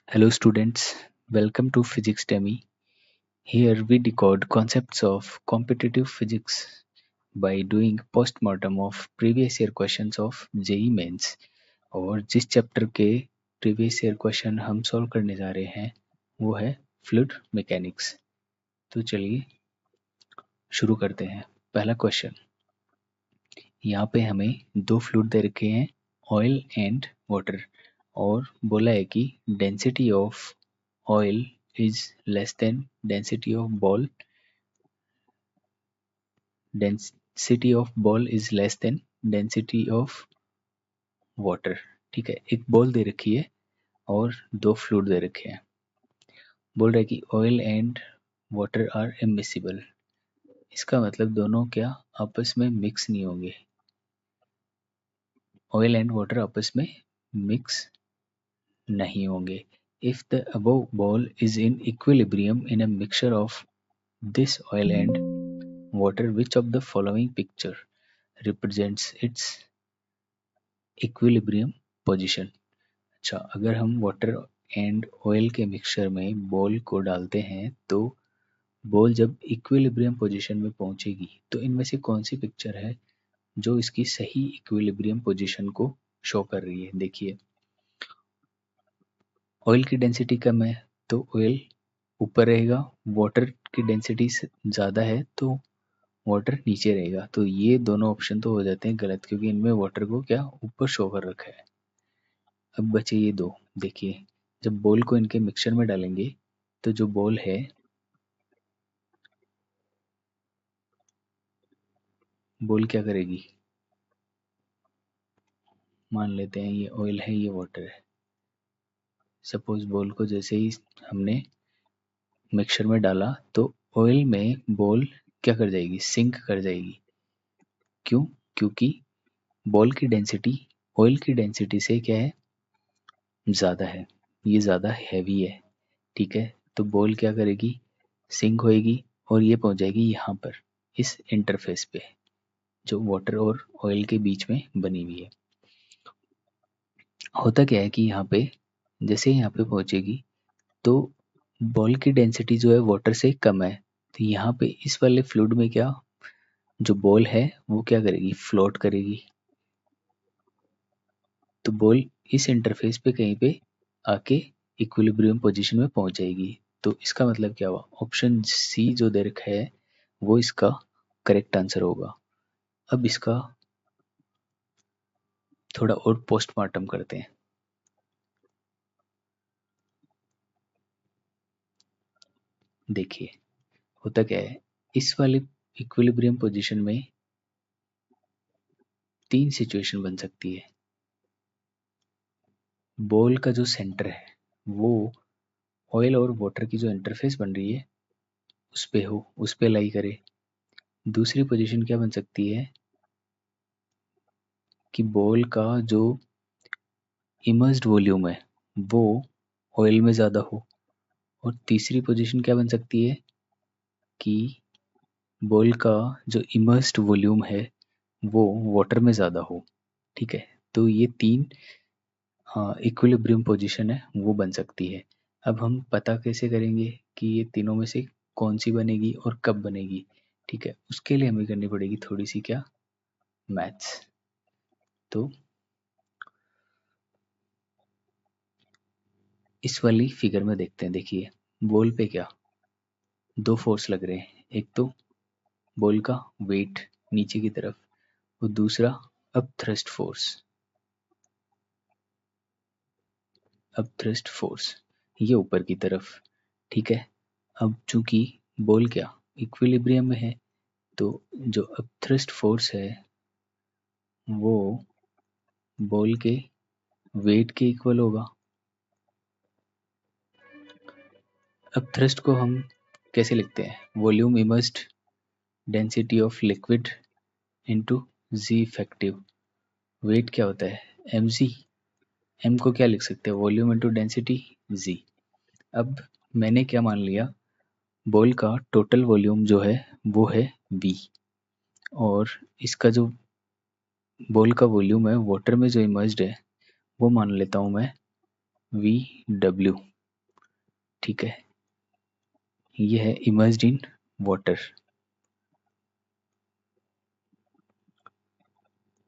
Hello students, welcome to Physics Demi. Here we decode concepts of competitive physics by doing postmortem of previous year questions of JEE Mains। और जिस chapter के previous year question हम solve करने जा रहे हैं वो है फ्लूइड मैकेनिक्स। तो चलिए शुरू करते हैं। पहला क्वेश्चन, यहाँ पे हमें दो फ्लूइड दे रखे हैं, ऑयल एंड वाटर, और बोला है कि density of oil is less than density of ball is less than density of water। ठीक है, एक बॉल दे रखी है और दो फ्लूइड दे रखे हैं। बोल रहा है कि oil and water are immiscible. इसका मतलब दोनों क्या आपस में मिक्स नहीं होंगे। ऑयल एंड वाटर आपस में मिक्स नहीं होंगे। If the above ball is in equilibrium in a mixture of this oil and water, which of the following picture represents its equilibrium position? अच्छा, अगर हम वाटर एंड ऑयल के mixture में ball को डालते हैं तो बॉल जब इक्विलिब्रियम पोजीशन में पहुंचेगी तो इनमें से कौन सी पिक्चर है जो इसकी सही इक्विलिब्रियम पोजीशन को शो कर रही है? देखिए, ऑयल की डेंसिटी कम है तो ऑयल ऊपर रहेगा, वाटर की डेंसिटी ज़्यादा है तो वाटर नीचे रहेगा। तो ये दोनों ऑप्शन तो हो जाते हैं गलत, क्योंकि इनमें वाटर को क्या ऊपर शो कर रखा है। अब बचे ये दो। देखिए, जब बॉल को इनके मिक्सचर में डालेंगे तो जो बॉल है, बॉल क्या करेगी? मान लेते हैं ये ऑयल है, ये वाटर है। सपोज बॉल को जैसे ही हमने मिक्सचर में डाला तो ऑयल में बॉल क्या कर जाएगी? सिंक कर जाएगी। क्यों? क्योंकि बॉल की डेंसिटी ऑयल की डेंसिटी से क्या है? ज़्यादा है, ये ज़्यादा हैवी है। ठीक है, तो बॉल क्या करेगी? सिंक होएगी और ये पहुंच जाएगी यहाँ पर, इस इंटरफेस पे जो वाटर और ऑयल के बीच में बनी हुई है। होता क्या है कि यहाँ पे जैसे यहाँ पे पहुंचेगी तो बॉल की डेंसिटी जो है वाटर से कम है, तो यहाँ पे इस वाले फ्लूइड में क्या, जो बॉल है वो क्या करेगी? फ्लोट करेगी। तो बॉल इस इंटरफेस पे कहीं पे आके इक्विलिब्रियम पोजीशन में पहुंच जाएगी। तो इसका मतलब क्या हुआ? ऑप्शन सी जो दे रखा है वो इसका करेक्ट आंसर होगा। अब इसका थोड़ा और पोस्टमार्टम करते हैं। देखिए, होता क्या है, इस वाले इक्विलिब्रियम पोजीशन में तीन सिचुएशन बन सकती है। बॉल का जो सेंटर है वो ऑयल और वाटर की जो इंटरफेस बन रही है उस पे हो, उस पे लाई करे। दूसरी पोजीशन क्या बन सकती है कि बॉल का जो इमर्स्ड वॉल्यूम है वो ऑयल में ज़्यादा हो। और तीसरी पोजीशन क्या बन सकती है कि बॉल का जो इमर्स्ड वॉल्यूम है वो वाटर में ज़्यादा हो। ठीक है, तो ये तीन इक्विलिब्रियम पोजीशन है वो बन सकती है। अब हम पता कैसे करेंगे कि ये तीनों में से कौन सी बनेगी और कब बनेगी? ठीक है, उसके लिए हमें करनी पड़ेगी थोड़ी सी क्या, मैथ्स। तो इस वाली फिगर में देखते हैं। देखिए, बॉल पे क्या दो फोर्स लग रहे हैं, एक तो बॉल का वेट नीचे की तरफ और दूसरा up thrust force. Up thrust force ये ऊपर की तरफ। ठीक है, अब चूंकि बॉल क्या इक्विलिब्रियम में है तो जो अप थ्रस्ट फोर्स है वो बॉल के वेट के इक्वल होगा। अब थ्रस्ट को हम कैसे लिखते हैं? Volume immersed density of liquid into G effective. Weight क्या होता है? M G. एम को क्या लिख सकते हैं? वॉल्यूम इनटू डेंसिटी जी। अब मैंने क्या मान लिया, बॉल का टोटल वॉल्यूम जो है वो है वी, और इसका जो बॉल का वॉल्यूम है वाटर में जो इमर्स्ड है वो मान लेता हूँ मैं वी डब्ल्यू। ठीक है, ये है इमर्स्ड इन वाटर।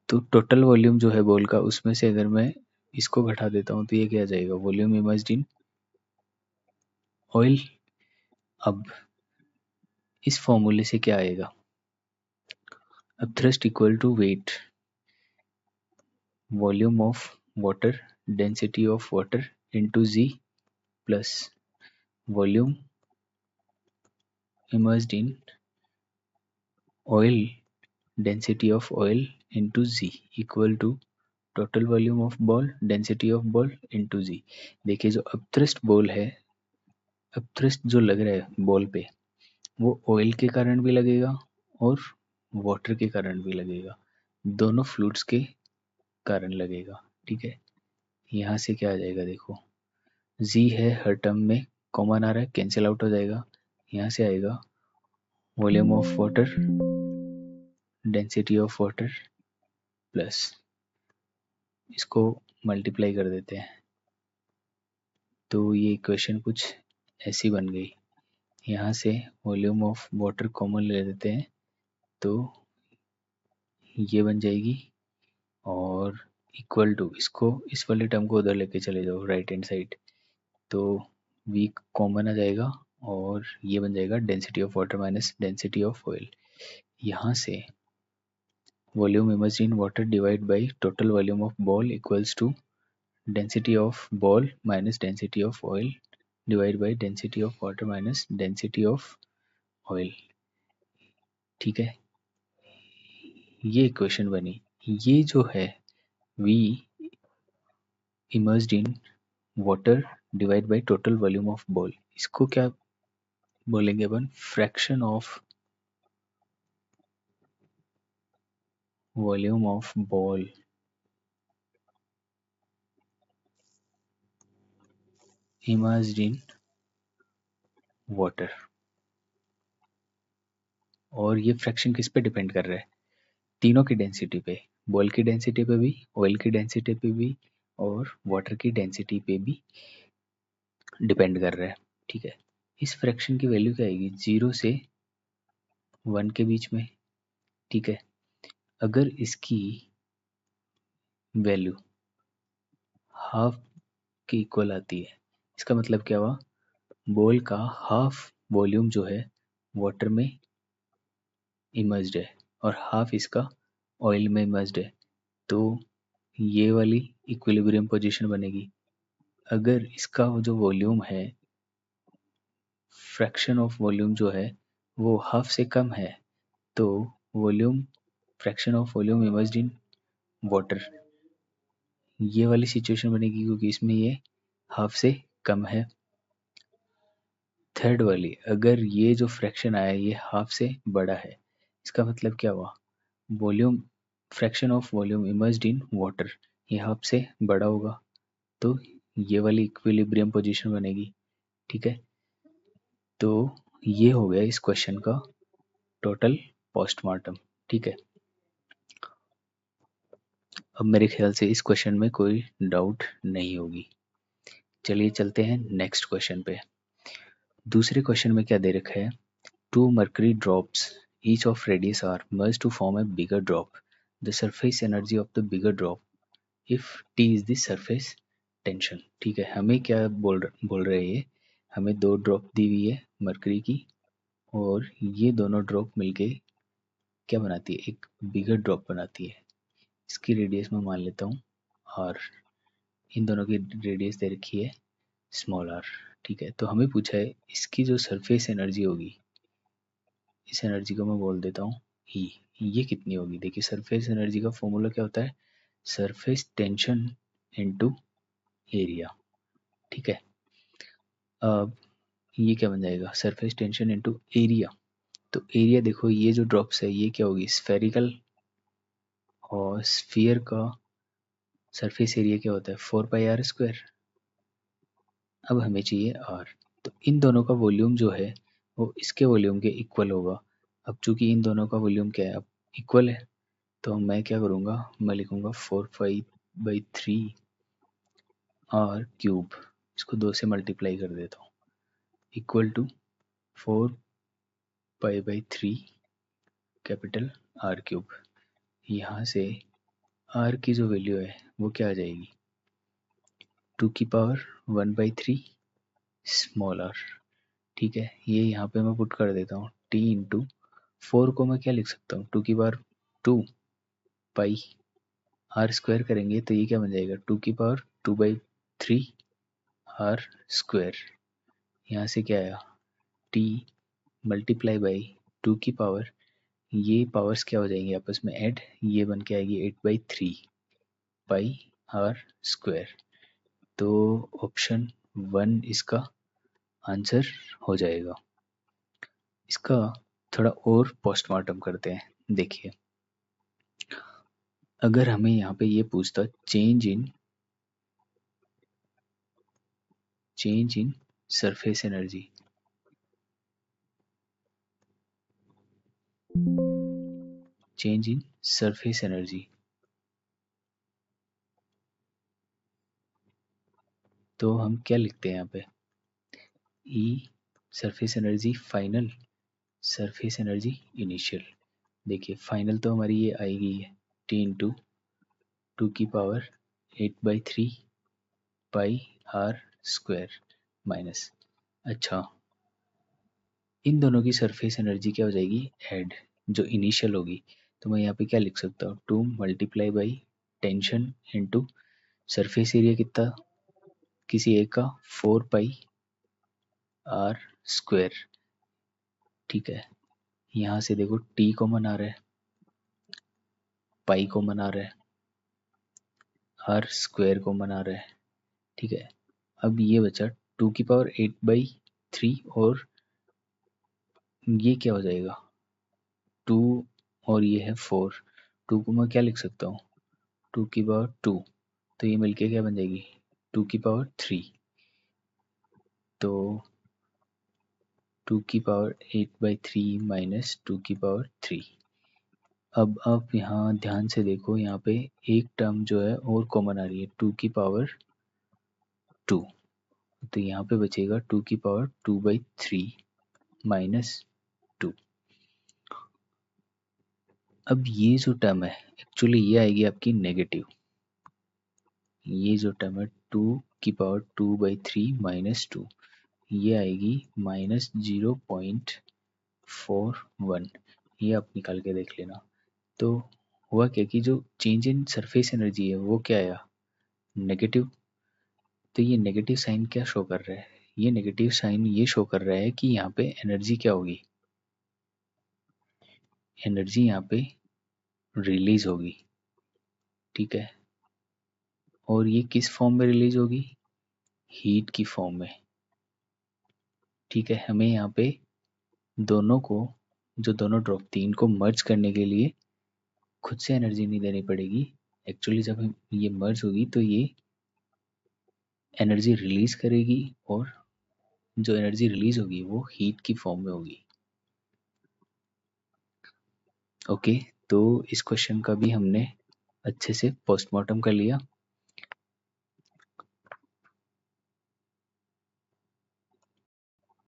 तो टोटल वॉल्यूम जो है बॉल का, उसमें से अगर मैं इसको घटा देता हूँ तो ये क्या आ जाएगा, वॉल्यूम इमर्स्ड इन ऑयल। अब इस फॉर्मूले से क्या आएगा, अब thrust equal to weight, volume of water, density of water into G, plus volume immersed in oil, density of oil into G, equal to total volume of ball, density of ball into G. देखिए जो upthrust ball है, upthrust जो लग रहा है ball पे, वो oil के कारण भी लगेगा और वाटर के कारण भी लगेगा, दोनों फ्लूइड्स के कारण लगेगा। ठीक है, यहाँ से क्या आ जाएगा, देखो जी है हर टर्म में कॉमन आ रहा है, कैंसिल आउट हो जाएगा। यहाँ से आएगा volume of water, density of water, plus इसको मल्टीप्लाई कर देते हैं, तो ये इक्वेशन कुछ ऐसी बन गई। यहाँ से वॉल्यूम ऑफ वाटर कॉमन ले लेते हैं, तो ये बन जाएगी, और इक्वल टू, इसको इस वाले टर्म को उधर लेके चले जाओ राइट हैंड साइड, तो वी कॉमन आ जाएगा और ये बन जाएगा density of water minus density of oil. यहाँ से volume immersed in water divide by total volume of ball equals to density of ball minus density of oil divide by density of water minus density of oil. ठीक है, ये equation बनी। ये जो है V immersed in water divide by total volume of ball, इसको क्या बोलेंगे अपन, fraction of volume of ball immersed in water. और ये फ्रैक्शन किस पे डिपेंड कर रहा है, तीनों की डेंसिटी पे, बॉल की डेंसिटी पे भी, ऑयल की डेंसिटी पे भी, और वाटर की डेंसिटी पे भी डिपेंड कर रहा है। ठीक है, इस फ्रैक्शन की वैल्यू क्या आएगी, 0 से 1 के बीच में। ठीक है, अगर इसकी वैल्यू हाफ के इक्वल आती है, इसका मतलब क्या हुआ, बॉल का हाफ वॉल्यूम जो है वाटर में इमर्ज्ड है और हाफ इसका ऑयल में इमर्ज्ड है, तो ये वाली इक्विलिब्रियम पोजीशन बनेगी। अगर इसका जो वॉल्यूम है, फ्रैक्शन ऑफ वॉल्यूम जो है वो हाफ से कम है, तो volume, fraction of volume emerged in water, ये वाली सिचुएशन बनेगी क्योंकि इसमें ये हाफ से कम है। थर्ड वाली, अगर ये जो फ्रैक्शन आया ये हाफ से बड़ा है, इसका मतलब क्या हुआ, volume, fraction of volume emerged in water, ये हाफ से बड़ा होगा, तो ये वाली इक्विलिब्रियम पोजीशन बनेगी। ठीक है, तो ये हो गया इस क्वेश्चन का टोटल पोस्टमार्टम। ठीक है, अब मेरे ख्याल से इस क्वेश्चन में कोई डाउट नहीं होगी। चलिए चलते हैं नेक्स्ट क्वेश्चन पे। दूसरे क्वेश्चन में क्या दे रखा है, two mercury drops each of radius r merge to form a bigger drop. The surface energy of the bigger drop if T is the surface tension. ठीक है, हमें क्या बोल रहे हैं, हमें दो ड्रॉप दी हुई है मरकरी की, और ये दोनों ड्रॉप मिलके क्या बनाती है, एक बिगर ड्रॉप बनाती है। इसकी रेडियस मैं मान लेता हूँ r, इन दोनों की रेडियस दे रखी है स्मॉल r। ठीक है, तो हमें पूछा है इसकी जो सरफेस एनर्जी होगी, इस एनर्जी को मैं बोल देता हूँ E, ये कितनी होगी। देखिए सरफेस एनर्जी का फॉर्मूला क्या होता है, सरफेस टेंशन इनटू एरिया। ठीक है, अब ये क्या बन जाएगा, सरफेस टेंशन इनटू एरिया, तो एरिया देखो ये जो ड्रॉप्स है ये क्या होगी, स्फेरिकल, और स्फीयर का सरफेस एरिया क्या होता है 4πr²। अब हमें चाहिए r, तो इन दोनों का वॉल्यूम जो है वो इसके वॉल्यूम के इक्वल होगा। अब चूंकि इन दोनों का वॉल्यूम क्या है, अब इक्वल है, तो मैं क्या करूँगा, मैं लिखूँगा 4π/3 r क्यूब, इसको 2 से मल्टीप्लाई कर देता हूँ, इक्वल टू 4 पाई/3 कैपिटल आर क्यूब। यहाँ से आर की जो वैल्यू है वो क्या आ जाएगी, 2⁻1/3 स्मॉल आर। ठीक है, ये यहाँ पे मैं पुट कर देता हूँ, टी इंटू 4 को मैं क्या लिख सकता हूँ, 2 पाई आर स्क्वायर करेंगे तो ये क्या बन जाएगा, 2⁻2/3 आर स्क्वायर। यहाँ से क्या आया, टी मल्टीप्लाई बाई 2 की पावर, ये पावर्स क्या हो जाएंगी आपस में ऐड, ये बन के आएगी 8/3 पाई आर स्क्वायर। तो ऑप्शन 1 इसका आंसर हो जाएगा। इसका थोड़ा और पोस्टमार्टम करते हैं। देखिए, अगर हमें यहाँ पे ये पूछता change in surface energy, change in surface energy, तो हम क्या लिखते हैं यहाँ पे, E surface energy final, surface energy initial. देखिए फाइनल तो हमारी ये आएगी T into 2⁻8/3 pi R square minus, अच्छा इन दोनों की सरफेस एनर्जी क्या हो जाएगी, ऐड, जो इनिशियल होगी। तो मैं यहाँ पे क्या लिख सकता हूँ, 2 multiply by tension into surface area कितना किसी एक का 4 पाई आर स्क्वायर। ठीक है, यहाँ से देखो टी कॉमन आ रहा है, पाई कॉमन आ रहा है, आर स्क्वायर कॉमन आ रहा है। ठीक है, अब ये बचा 2⁻8/3 और ये क्या हो जाएगा 2 और ये है 4, 2 को मैं क्या लिख सकता हूँ 2⁻2, तो ये मिलके क्या बन जाएगी 2⁻3, तो 2⁻8/3 माइनस 2⁻3। अब आप यहाँ ध्यान से देखो, यहाँ पे एक टर्म जो है और कॉमन आ रही है 2⁻2, तो यहाँ पे बचेगा 2⁻2/3 माइनस 2। अब ये जो टर्म है एक्चुअली ये आएगी आपकी नेगेटिव, ये जो टर्म है 2⁻2/3 माइनस 2, ये आएगी -0.41, ये आप निकाल के देख लेना। तो हुआ क्या कि जो चेंज इन सरफेस एनर्जी है वो क्या आया, नेगेटिव। तो ये नेगेटिव साइन क्या शो कर रहा है, ये नेगेटिव साइन ये शो कर रहा है कि यहाँ पे एनर्जी क्या होगी, एनर्जी यहाँ पे रिलीज होगी। ठीक है, और ये किस फॉर्म में रिलीज होगी, हीट की फॉर्म में। ठीक है, हमें यहाँ पे दोनों को, जो दोनों ड्रॉप थी इनको मर्ज करने के लिए खुद से एनर्जी नहीं देनी पड़ेगी। एक्चुअली जब ये मर्ज होगी तो ये एनर्जी रिलीज करेगी, और जो एनर्जी रिलीज होगी वो हीट की फॉर्म में होगी। ओके, तो इस क्वेश्चन का भी हमने अच्छे से पोस्टमार्टम कर लिया।